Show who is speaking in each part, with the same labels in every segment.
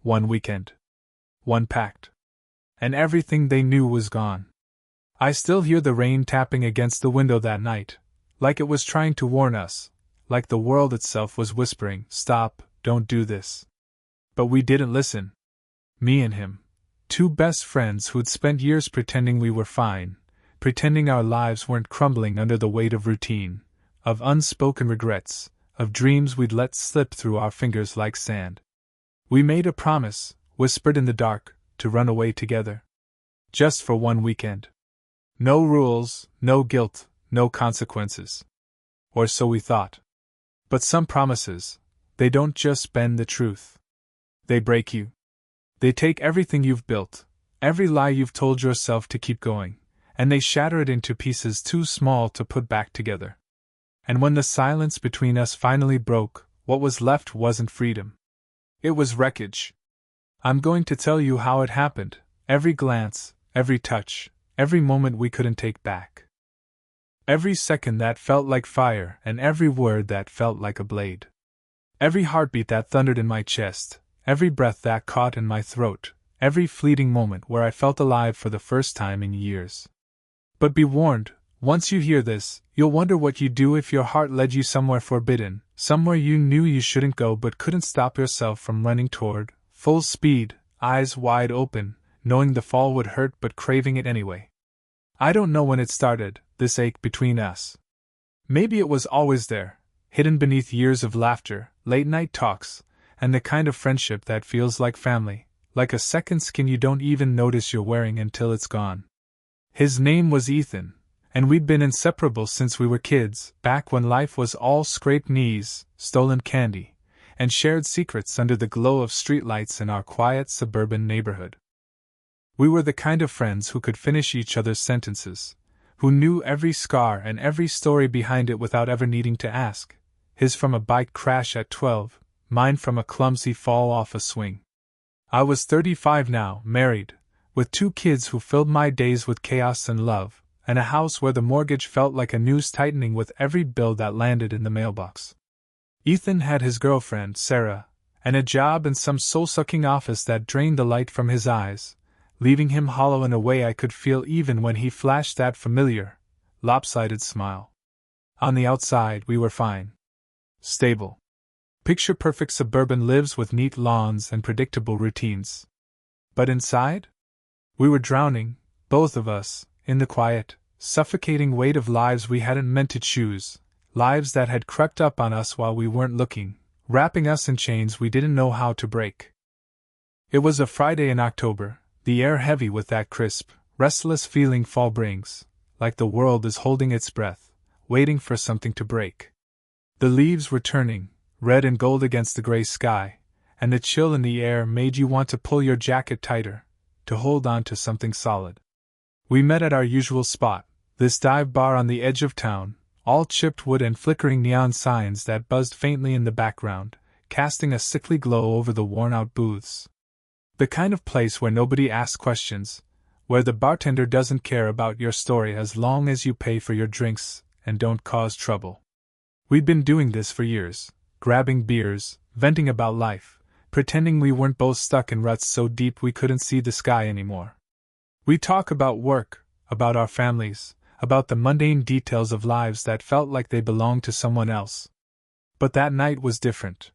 Speaker 1: one weekend. One pact. And everything they knew was gone. I still hear the rain tapping against the window that night, like it was trying to warn us, like the world itself was whispering, "Stop, don't do this." But we didn't listen. Me and him, two best friends who'd spent years pretending we were fine, pretending our lives weren't crumbling under the weight of routine, of unspoken regrets, of dreams we'd let slip through our fingers like sand. We made a promise, whispered in the dark, to run away together. Just for one weekend. No rules, no guilt, no consequences. Or so we thought. But some promises, they don't just bend the truth. They break you. They take everything you've built, every lie you've told yourself to keep going, and they shatter it into pieces too small to put back together. And when the silence between us finally broke, what was left wasn't freedom. It was wreckage. I'm going to tell you how it happened, every glance, every touch, every moment we couldn't take back. Every second that felt like fire, and every word that felt like a blade. Every heartbeat that thundered in my chest, every breath that caught in my throat, every fleeting moment where I felt alive for the first time in years. But be warned, once you hear this, you'll wonder what you'd do if your heart led you somewhere forbidden, somewhere you knew you shouldn't go but couldn't stop yourself from running toward, full speed, eyes wide open, knowing the fall would hurt but craving it anyway. I don't know when it started, this ache between us. Maybe it was always there, hidden beneath years of laughter, late-night talks, and the kind of friendship that feels like family, like a second skin you don't even notice you're wearing until it's gone. His name was Ethan, and we'd been inseparable since we were kids, back when life was all scraped knees, stolen candy, and shared secrets under the glow of streetlights in our quiet suburban neighborhood. We were the kind of friends who could finish each other's sentences, who knew every scar and every story behind it without ever needing to ask. His from a bike crash at 12, mine from a clumsy fall off a swing. I was 35 now, married, with 2 kids who filled my days with chaos and love, and a house where the mortgage felt like a noose tightening with every bill that landed in the mailbox. Ethan had his girlfriend, Sarah, and a job in some soul-sucking office that drained the light from his eyes, leaving him hollow in a way I could feel even when he flashed that familiar, lopsided smile. On the outside, we were fine. Stable. Picture-perfect suburban lives with neat lawns and predictable routines. But inside? We were drowning, both of us, in the quiet, suffocating weight of lives we hadn't meant to choose, lives that had crept up on us while we weren't looking, wrapping us in chains we didn't know how to break. It was a Friday in October, the air heavy with that crisp, restless feeling fall brings, like the world is holding its breath, waiting for something to break. The leaves were turning, red and gold against the gray sky, and the chill in the air made you want to pull your jacket tighter, to hold on to something solid. We met at our usual spot, this dive bar on the edge of town, all chipped wood and flickering neon signs that buzzed faintly in the background, casting a sickly glow over the worn-out booths. The kind of place where nobody asks questions, where the bartender doesn't care about your story as long as you pay for your drinks and don't cause trouble. We'd been doing this for years, grabbing beers, venting about life, pretending we weren't both stuck in ruts so deep we couldn't see the sky anymore. We'd talk about work, about our families, about the mundane details of lives that felt like they belonged to someone else. But that night was different.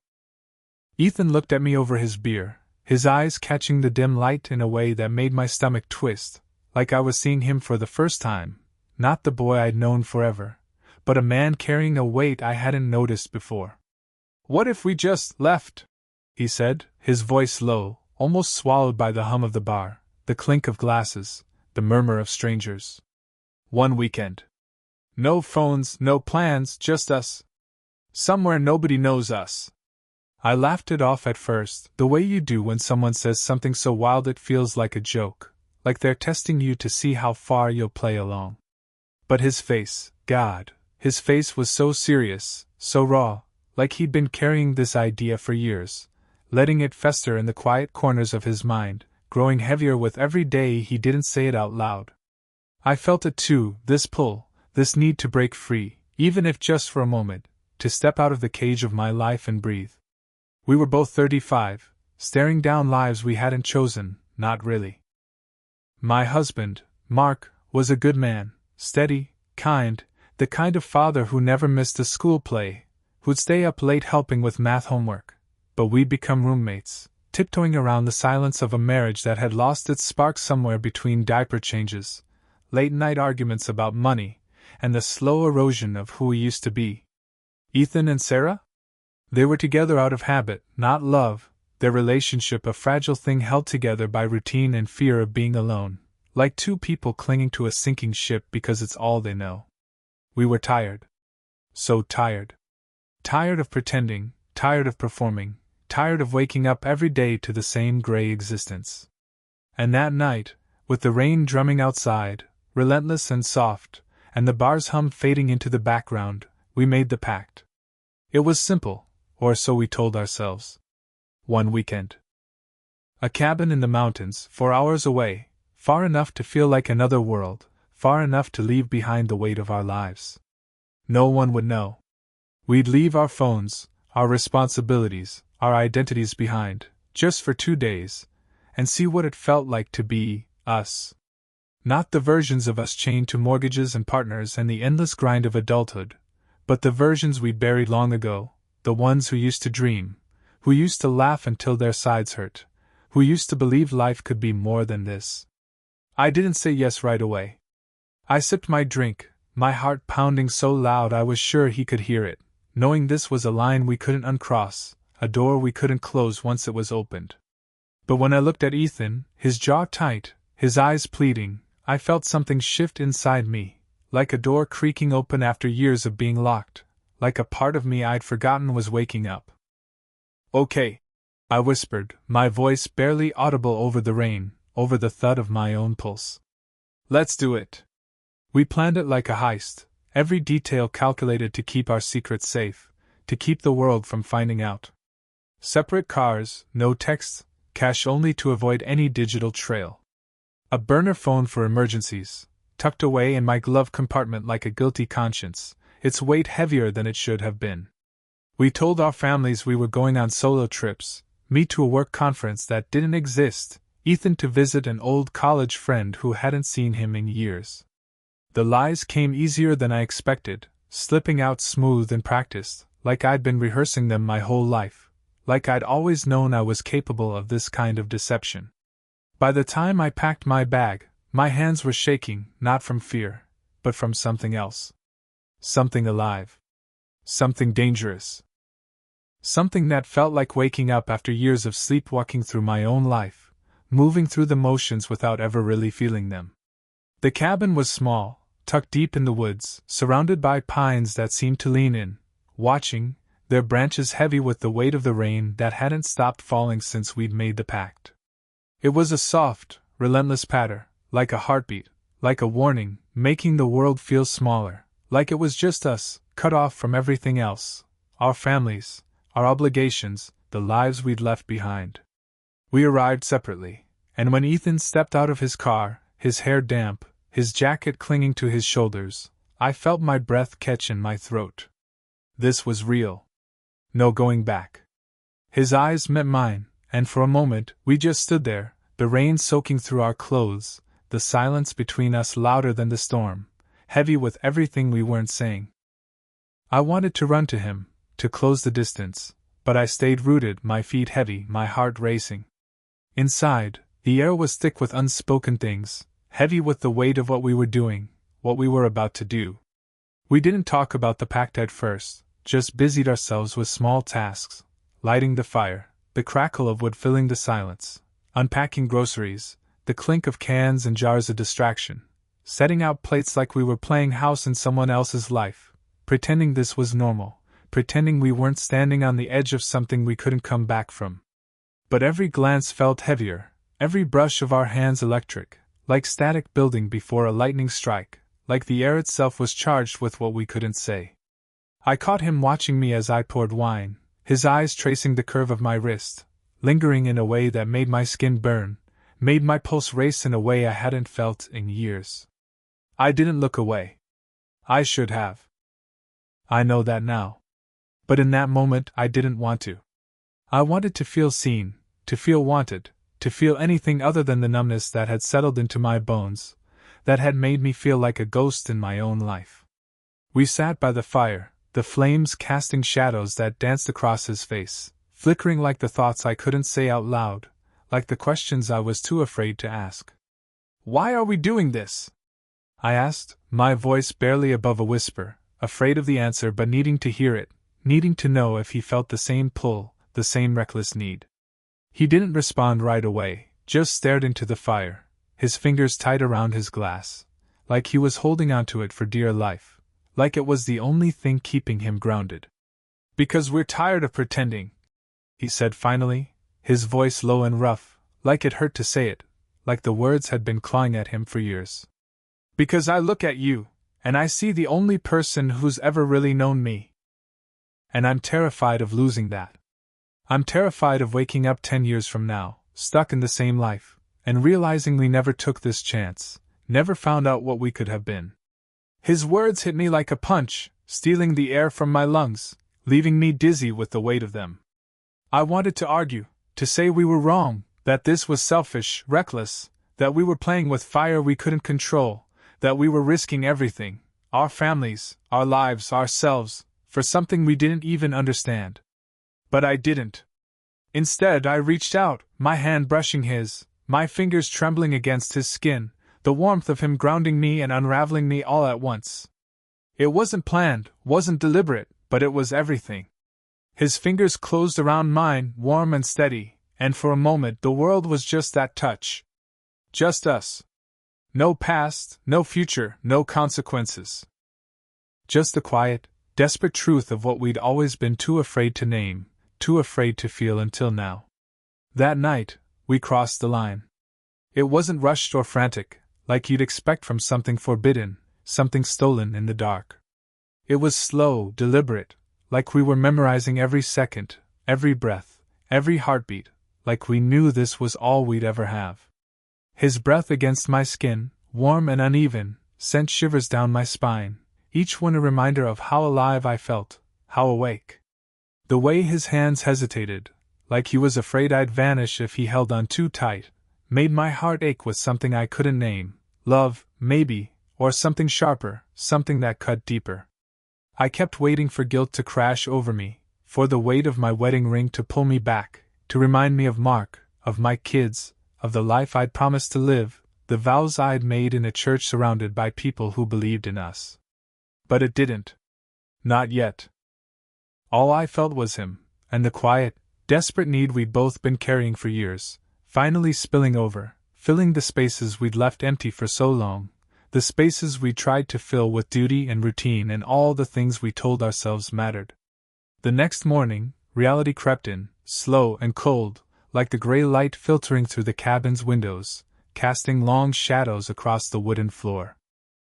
Speaker 1: Ethan looked at me over his beer, his eyes catching the dim light in a way that made my stomach twist, like I was seeing him for the first time, not the boy I'd known forever, but a man carrying a weight I hadn't noticed before. "What if we just left?" he said, his voice low, almost swallowed by the hum of the bar, the clink of glasses, the murmur of strangers. One weekend. No phones, no plans, just us. Somewhere nobody knows us. I laughed it off at first, the way you do when someone says something so wild it feels like a joke, like they're testing you to see how far you'll play along. But his face, God, his face was so serious, so raw, like he'd been carrying this idea for years, letting it fester in the quiet corners of his mind, growing heavier with every day he didn't say it out loud. I felt it too, this pull, this need to break free, even if just for a moment, to step out of the cage of my life and breathe. We were both 35, staring down lives we hadn't chosen, not really. My husband, Mark, was a good man, steady, kind, the kind of father who never missed a school play, who'd stay up late helping with math homework. But we'd become roommates, tiptoeing around the silence of a marriage that had lost its spark somewhere between diaper changes, late-night arguments about money, and the slow erosion of who we used to be. Ethan and Sarah? They were together out of habit, not love, their relationship a fragile thing held together by routine and fear of being alone, like two people clinging to a sinking ship because it's all they know. We were tired. So tired. Tired of pretending, tired of performing, tired of waking up every day to the same gray existence. And that night, with the rain drumming outside, relentless and soft, and the bar's hum fading into the background, we made the pact. It was simple, or so we told ourselves. One weekend. A cabin in the mountains, 4 hours away, far enough to feel like another world, far enough to leave behind the weight of our lives. No one would know. We'd leave our phones, our responsibilities, our identities behind, just for 2 days, and see what it felt like to be us. Not the versions of us chained to mortgages and partners and the endless grind of adulthood, but the versions we'd buried long ago, the ones who used to dream, who used to laugh until their sides hurt, who used to believe life could be more than this. I didn't say yes right away. I sipped my drink, my heart pounding so loud I was sure he could hear it, knowing this was a line we couldn't uncross, a door we couldn't close once it was opened. But when I looked at Ethan, his jaw tight, his eyes pleading, I felt something shift inside me, like a door creaking open after years of being locked, like a part of me I'd forgotten was waking up. "Okay," I whispered, my voice barely audible over the rain, over the thud of my own pulse. "Let's do it." We planned it like a heist, every detail calculated to keep our secrets safe, to keep the world from finding out. Separate cars, no texts, cash only to avoid any digital trail. A burner phone for emergencies, tucked away in my glove compartment like a guilty conscience, its weight heavier than it should have been. We told our families we were going on solo trips, me to a work conference that didn't exist, Ethan to visit an old college friend who hadn't seen him in years. The lies came easier than I expected, slipping out smooth and practiced, like I'd been rehearsing them my whole life, like I'd always known I was capable of this kind of deception. By the time I packed my bag, my hands were shaking, not from fear, but from something else. Something alive. Something dangerous. Something that felt like waking up after years of sleepwalking through my own life, moving through the motions without ever really feeling them. The cabin was small, tucked deep in the woods, surrounded by pines that seemed to lean in, watching, their branches heavy with the weight of the rain that hadn't stopped falling since we'd made the pact. It was a soft, relentless patter, like a heartbeat, like a warning, making the world feel smaller, like it was just us, cut off from everything else, our families, our obligations, the lives we'd left behind. We arrived separately, and when Ethan stepped out of his car, his hair damp, his jacket clinging to his shoulders, I felt my breath catch in my throat. This was real. No going back. His eyes met mine, and for a moment we just stood there, the rain soaking through our clothes, the silence between us louder than the storm, heavy with everything we weren't saying. I wanted to run to him, to close the distance, but I stayed rooted, my feet heavy, my heart racing. Inside, the air was thick with unspoken things, heavy with the weight of what we were doing, what we were about to do. We didn't talk about the pact at first, just busied ourselves with small tasks, lighting the fire, the crackle of wood filling the silence, unpacking groceries, the clink of cans and jars a distraction, setting out plates like we were playing house in someone else's life, pretending this was normal, pretending we weren't standing on the edge of something we couldn't come back from. But every glance felt heavier, every brush of our hands electric, like static building before a lightning strike, like the air itself was charged with what we couldn't say. I caught him watching me as I poured wine, his eyes tracing the curve of my wrist, lingering in a way that made my skin burn, made my pulse race in a way I hadn't felt in years. I didn't look away. I should have. I know that now. But in that moment I didn't want to. I wanted to feel seen, to feel wanted, to feel anything other than the numbness that had settled into my bones, that had made me feel like a ghost in my own life. We sat by the fire, the flames casting shadows that danced across his face, flickering like the thoughts I couldn't say out loud, like the questions I was too afraid to ask. "Why are we doing this?" I asked, my voice barely above a whisper, afraid of the answer but needing to hear it, needing to know if he felt the same pull, the same reckless need. He didn't respond right away, just stared into the fire, his fingers tight around his glass, like he was holding onto it for dear life, like it was the only thing keeping him grounded. "Because we're tired of pretending," he said finally, his voice low and rough, like it hurt to say it, like the words had been clawing at him for years. "Because I look at you, and I see the only person who's ever really known me. And I'm terrified of losing that. I'm terrified of waking up 10 years from now, stuck in the same life, and realizing we never took this chance, never found out what we could have been." His words hit me like a punch, stealing the air from my lungs, leaving me dizzy with the weight of them. I wanted to argue, to say we were wrong, that this was selfish, reckless, that we were playing with fire we couldn't control, that we were risking everything, our families, our lives, ourselves, for something we didn't even understand. But I didn't. Instead, I reached out, my hand brushing his, my fingers trembling against his skin, the warmth of him grounding me and unraveling me all at once. It wasn't planned, wasn't deliberate, but it was everything. His fingers closed around mine, warm and steady, and for a moment the world was just that touch. Just us. No past, no future, no consequences. Just the quiet, desperate truth of what we'd always been too afraid to name, too afraid to feel until now. That night, we crossed the line. It wasn't rushed or frantic, like you'd expect from something forbidden, something stolen in the dark. It was slow, deliberate, like we were memorizing every second, every breath, every heartbeat, like we knew this was all we'd ever have. His breath against my skin, warm and uneven, sent shivers down my spine, each one a reminder of how alive I felt, how awake. The way his hands hesitated, like he was afraid I'd vanish if he held on too tight, made my heart ache with something I couldn't name, love, maybe, or something sharper, something that cut deeper. I kept waiting for guilt to crash over me, for the weight of my wedding ring to pull me back, to remind me of Mark, of my kids, of the life I'd promised to live, the vows I'd made in a church surrounded by people who believed in us. But it didn't. Not yet. All I felt was him, and the quiet, desperate need we'd both been carrying for years, finally spilling over, filling the spaces we'd left empty for so long, the spaces we tried to fill with duty and routine and all the things we told ourselves mattered. The next morning, reality crept in, slow and cold, like the gray light filtering through the cabin's windows, casting long shadows across the wooden floor.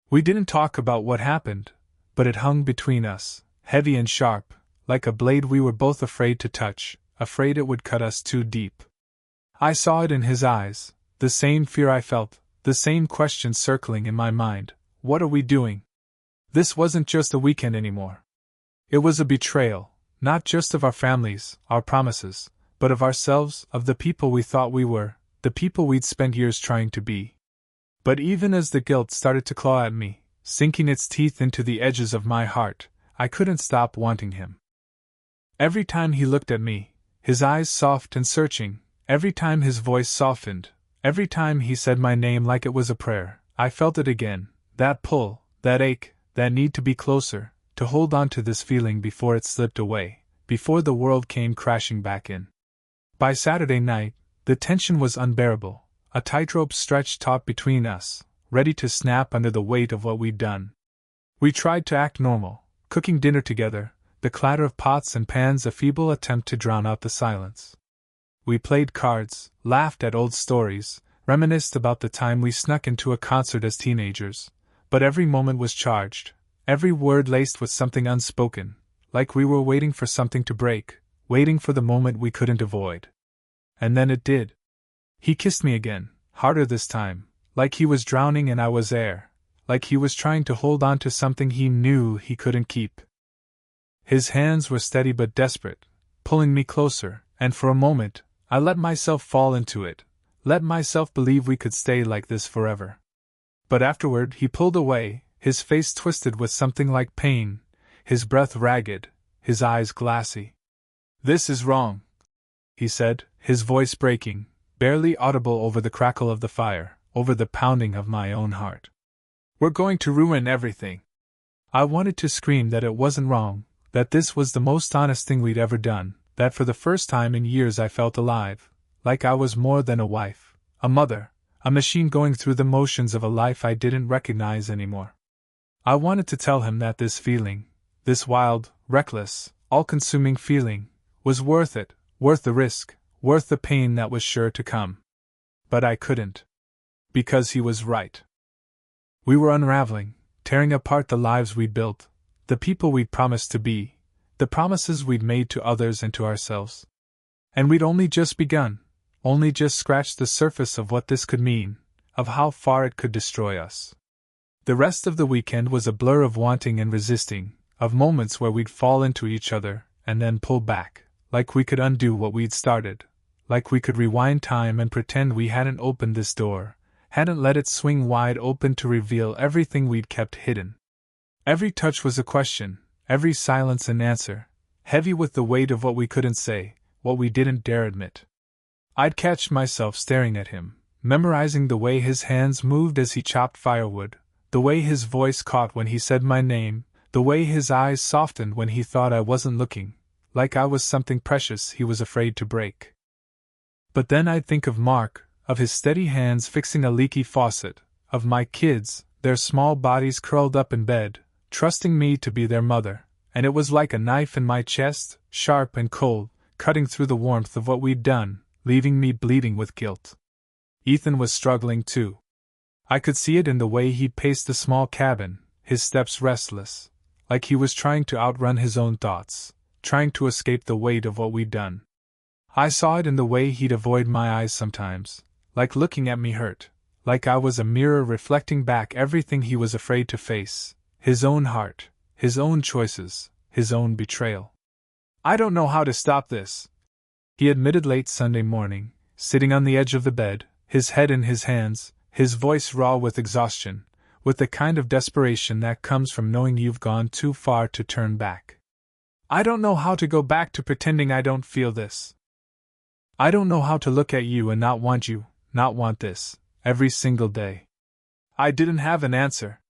Speaker 1: We didn't talk about what happened, but it hung between us, heavy and sharp, like a blade we were both afraid to touch, afraid it would cut us too deep. I saw it in his eyes, the same fear I felt, the same question circling in my mind. What are we doing? This wasn't just a weekend anymore. It was a betrayal, not just of our families, our promises, but of ourselves, of the people we thought we were, the people we'd spent years trying to be. But even as the guilt started to claw at me, sinking its teeth into the edges of my heart, I couldn't stop wanting him. Every time he looked at me, his eyes soft and searching, every time his voice softened, every time he said my name like it was a prayer, I felt it again, that pull, that ache, that need to be closer, to hold on to this feeling before it slipped away, before the world came crashing back in. By Saturday night, the tension was unbearable, a tightrope stretched taut between us, ready to snap under the weight of what we'd done. We tried to act normal, cooking dinner together, the clatter of pots and pans a feeble attempt to drown out the silence. We played cards, laughed at old stories, reminisced about the time we snuck into a concert as teenagers, but every moment was charged, every word laced with something unspoken, like we were waiting for something to break, waiting for the moment we couldn't avoid. And then it did. He kissed me again, harder this time, like he was drowning and I was air, like he was trying to hold on to something he knew he couldn't keep. His hands were steady but desperate, pulling me closer, and for a moment, I let myself fall into it, let myself believe we could stay like this forever. But afterward he pulled away, his face twisted with something like pain, his breath ragged, his eyes glassy. "This is wrong," he said, his voice breaking, barely audible over the crackle of the fire, over the pounding of my own heart. "We're going to ruin everything." I wanted to scream that it wasn't wrong, that this was the most honest thing we'd ever done, that for the first time in years I felt alive, like I was more than a wife, a mother, a machine going through the motions of a life I didn't recognize anymore. I wanted to tell him that this feeling, this wild, reckless, all-consuming feeling, was worth it, worth the risk, worth the pain that was sure to come. But I couldn't. Because he was right. We were unraveling, tearing apart the lives we'd built, the people we'd promised to be, the promises we'd made to others and to ourselves. And we'd only just begun, only just scratched the surface of what this could mean, of how far it could destroy us. The rest of the weekend was a blur of wanting and resisting, of moments where we'd fall into each other and then pull back, like we could undo what we'd started, like we could rewind time and pretend we hadn't opened this door, hadn't let it swing wide open to reveal everything we'd kept hidden. Every touch was a question, every silence an answer, heavy with the weight of what we couldn't say, what we didn't dare admit. I'd catch myself staring at him, memorizing the way his hands moved as he chopped firewood, the way his voice caught when he said my name, the way his eyes softened when he thought I wasn't looking, like I was something precious he was afraid to break. But then I'd think of Mark, of his steady hands fixing a leaky faucet, of my kids, their small bodies curled up in bed, trusting me to be their mother, and it was like a knife in my chest, sharp and cold, cutting through the warmth of what we'd done, leaving me bleeding with guilt. Ethan was struggling too. I could see it in the way he paced the small cabin, his steps restless, like he was trying to outrun his own thoughts, trying to escape the weight of what we'd done. I saw it in the way he'd avoid my eyes sometimes, like looking at me hurt, like I was a mirror reflecting back everything he was afraid to face, his own heart, his own choices, his own betrayal. "I don't know how to stop this," he admitted late Sunday morning, sitting on the edge of the bed, his head in his hands, his voice raw with exhaustion, with the kind of desperation that comes from knowing you've gone too far to turn back. "I don't know how to go back to pretending I don't feel this. I don't know how to look at you and not want you, not want this, every single day." I didn't have an answer.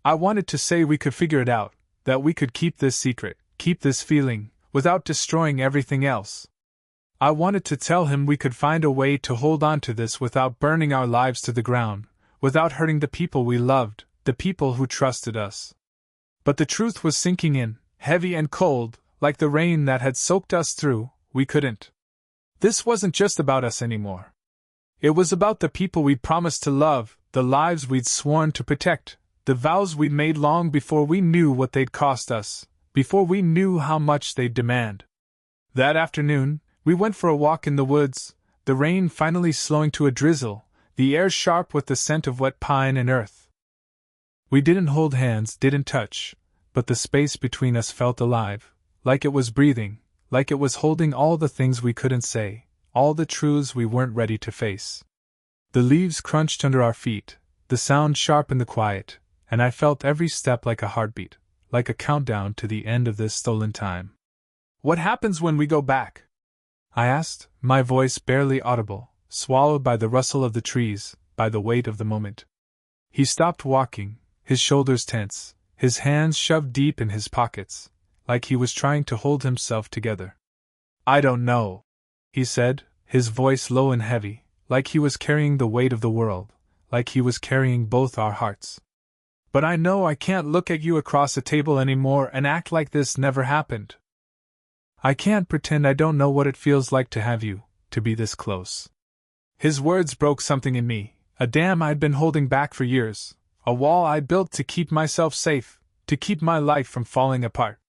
Speaker 1: I wanted to say we could figure it out, that we could keep this secret, keep this feeling, without destroying everything else. I wanted to tell him we could find a way to hold on to this without burning our lives to the ground, without hurting the people we loved, the people who trusted us. But the truth was sinking in, heavy and cold, like the rain that had soaked us through. We couldn't. This wasn't just about us anymore. It was about the people we'd promised to love, the lives we'd sworn to protect, the vows we'd made long before we knew what they'd cost us, before we knew how much they'd demand. That afternoon, we went for a walk in the woods, the rain finally slowing to a drizzle, the air sharp with the scent of wet pine and earth. We didn't hold hands, didn't touch, but the space between us felt alive, like it was breathing, like it was holding all the things we couldn't say, all the truths we weren't ready to face. The leaves crunched under our feet, the sound sharp in the quiet, and I felt every step like a heartbeat, like a countdown to the end of this stolen time. "What happens when we go back?" I asked, my voice barely audible, swallowed by the rustle of the trees, by the weight of the moment. He stopped walking, his shoulders tense, his hands shoved deep in his pockets, like he was trying to hold himself together. "I don't know," he said, his voice low and heavy, like he was carrying the weight of the world, like he was carrying both our hearts. "But I know I can't look at you across a table anymore and act like this never happened. I can't pretend I don't know what it feels like to have you, to be this close." His words broke something in me, a dam I'd been holding back for years, a wall I'd built to keep myself safe, to keep my life from falling apart.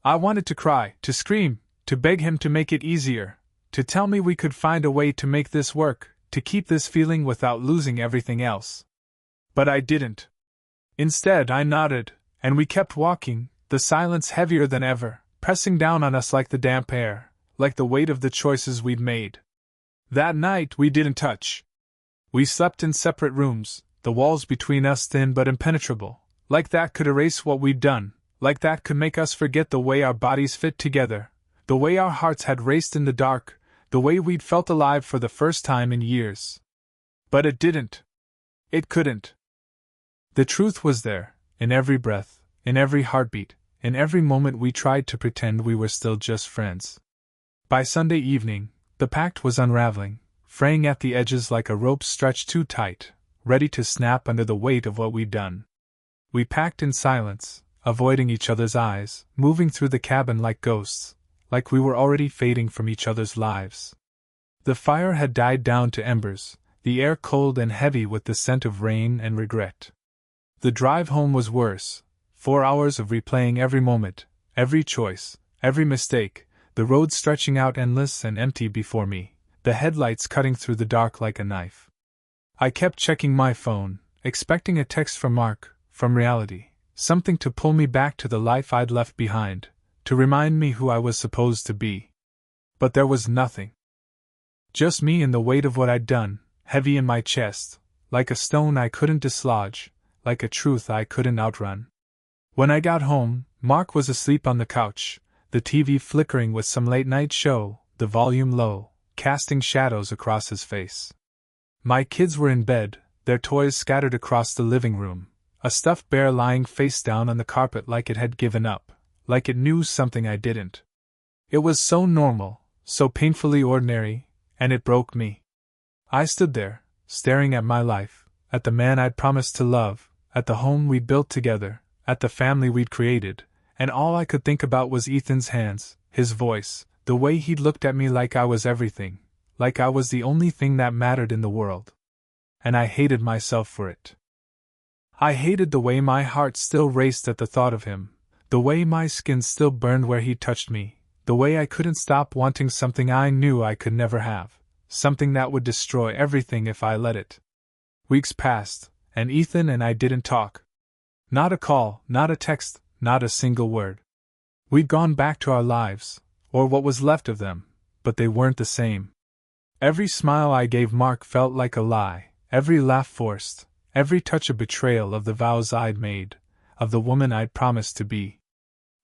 Speaker 1: I wanted to cry, to scream, to beg him to make it easier, to tell me we could find a way to make this work, to keep this feeling without losing everything else. But I didn't. Instead, I nodded, and we kept walking, the silence heavier than ever, pressing down on us like the damp air, like the weight of the choices we'd made. That night we didn't touch. We slept in separate rooms, the walls between us thin but impenetrable. Like that could erase what we'd done, like that could make us forget the way our bodies fit together, the way our hearts had raced in the dark, the way we'd felt alive for the first time in years. But it didn't. It couldn't. The truth was there, in every breath, in every heartbeat, in every moment we tried to pretend we were still just friends. By Sunday evening, the pact was unraveling, fraying at the edges like a rope stretched too tight, ready to snap under the weight of what we'd done. We packed in silence, avoiding each other's eyes, moving through the cabin like ghosts, like we were already fading from each other's lives. The fire had died down to embers, the air cold and heavy with the scent of rain and regret. The drive home was worse, 4 hours of replaying every moment, every choice, every mistake, the road stretching out endless and empty before me, the headlights cutting through the dark like a knife. I kept checking my phone, expecting a text from Mark, from reality, something to pull me back to the life I'd left behind, to remind me who I was supposed to be. But there was nothing. Just me and the weight of what I'd done, heavy in my chest, like a stone I couldn't dislodge, like a truth I couldn't outrun. When I got home, Mark was asleep on the couch, the TV flickering with some late-night show, the volume low, casting shadows across his face. My kids were in bed, their toys scattered across the living room, a stuffed bear lying face down on the carpet like it had given up, like it knew something I didn't. It was so normal, so painfully ordinary, and it broke me. I stood there, staring at my life, at the man I'd promised to love, at the home we'd built together, at the family we'd created, and all I could think about was Ethan's hands, his voice, the way he'd looked at me like I was everything, like I was the only thing that mattered in the world. And I hated myself for it. I hated the way my heart still raced at the thought of him, the way my skin still burned where he touched me, the way I couldn't stop wanting something I knew I could never have, something that would destroy everything if I let it. Weeks passed, and Ethan and I didn't talk. Not a call, not a text, not a single word. We'd gone back to our lives, or what was left of them, but they weren't the same. Every smile I gave Mark felt like a lie, every laugh forced, every touch a betrayal of the vows I'd made, of the woman I'd promised to be.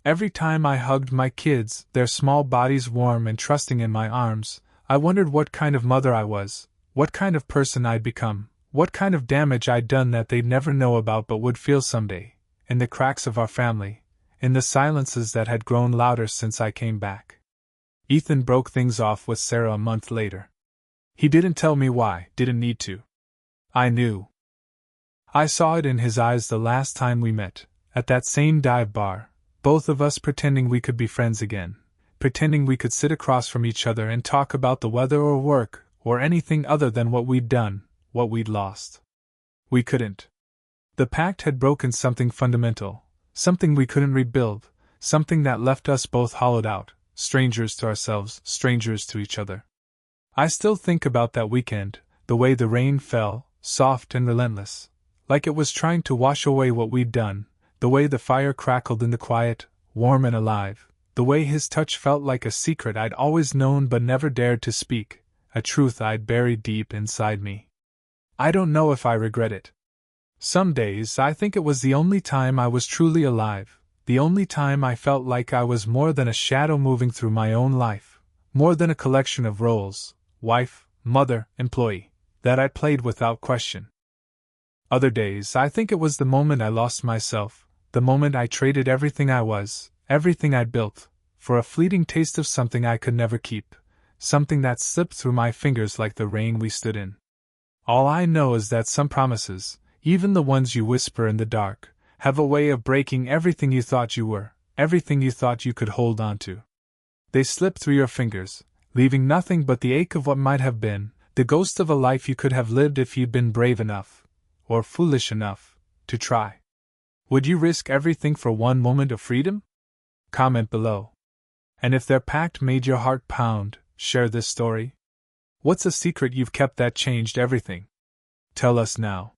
Speaker 1: Every time I hugged my kids, their small bodies warm and trusting in my arms, I wondered what kind of mother I was, what kind of person I'd become, what kind of damage I'd done that they'd never know about but would feel someday, in the cracks of our family, in the silences that had grown louder since I came back. Ethan broke things off with Sarah a month later. He didn't tell me why, didn't need to. I knew. I saw it in his eyes the last time we met, at that same dive bar, both of us pretending we could be friends again, pretending we could sit across from each other and talk about the weather or work, or anything other than what we'd done, what we'd lost. We couldn't. The pact had broken something fundamental, something we couldn't rebuild, something that left us both hollowed out, strangers to ourselves, strangers to each other. I still think about that weekend, the way the rain fell, soft and relentless, like it was trying to wash away what we'd done, the way the fire crackled in the quiet, warm and alive, the way his touch felt like a secret I'd always known but never dared to speak, a truth I'd buried deep inside me. I don't know if I regret it. Some days I think it was the only time I was truly alive, the only time I felt like I was more than a shadow moving through my own life, more than a collection of roles, wife, mother, employee, that I played without question. Other days I think it was the moment I lost myself, the moment I traded everything I was, everything I'd built, for a fleeting taste of something I could never keep, something that slipped through my fingers like the rain we stood in. All I know is that some promises, even the ones you whisper in the dark, have a way of breaking everything you thought you were, everything you thought you could hold on to. They slip through your fingers, leaving nothing but the ache of what might have been, the ghost of a life you could have lived if you'd been brave enough, or foolish enough, to try. Would you risk everything for one moment of freedom? Comment below. And if their pact made your heart pound, share this story. What's a secret you've kept that changed everything? Tell us now.